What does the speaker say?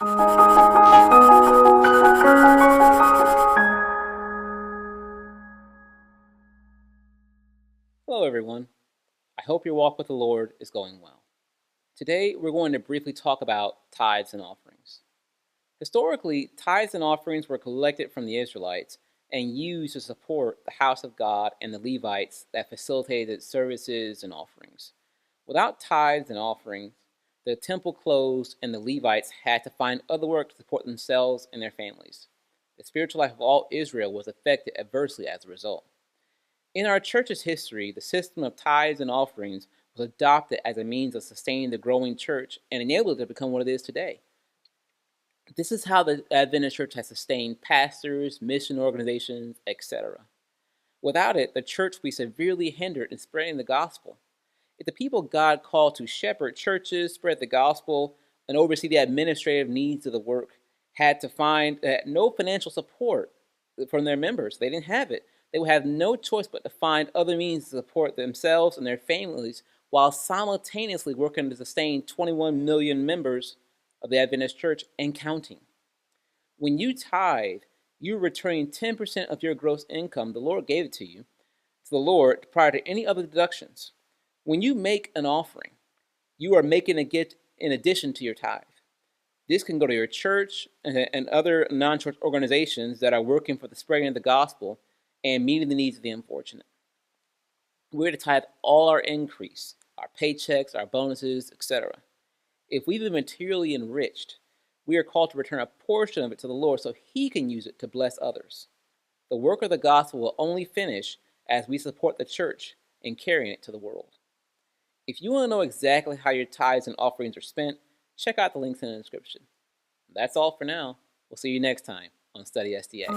Hello everyone. I hope your walk with the Lord is going well. Today we're going to briefly talk about tithes and offerings. Historically, tithes and offerings were collected from the Israelites and used to support the house of God and the Levites that facilitated services and offerings. Without tithes and offerings, the temple closed and the Levites had to find other work to support themselves and their families. The spiritual life of all Israel was affected adversely as a result. In our church's history, the system of tithes and offerings was adopted as a means of sustaining the growing church and enabled it to become what it is today. This is how the Adventist church has sustained pastors, mission organizations, etc. Without it, the church would be severely hindered in spreading the gospel. If the people God called to shepherd churches, spread the gospel, and oversee the administrative needs of the work had to find no financial support from their members, they didn't have it. They would have no choice but to find other means to support themselves and their families while simultaneously working to sustain 21 million members of the Adventist church and counting. When you tithe, you're returning 10% of your gross income. The Lord gave it to you, to the Lord, prior to any other deductions. When you make an offering, you are making a gift in addition to your tithe. This can go to your church and other non-church organizations that are working for the spreading of the gospel and meeting the needs of the unfortunate. We're to tithe all our increase, our paychecks, our bonuses, etc. If we've been materially enriched, we are called to return a portion of it to the Lord so He can use it to bless others. The work of the gospel will only finish as we support the church in carrying it to the world. If you want to know exactly how your tithes and offerings are spent, check out the links in the description. That's all for now. We'll see you next time on StudySDA.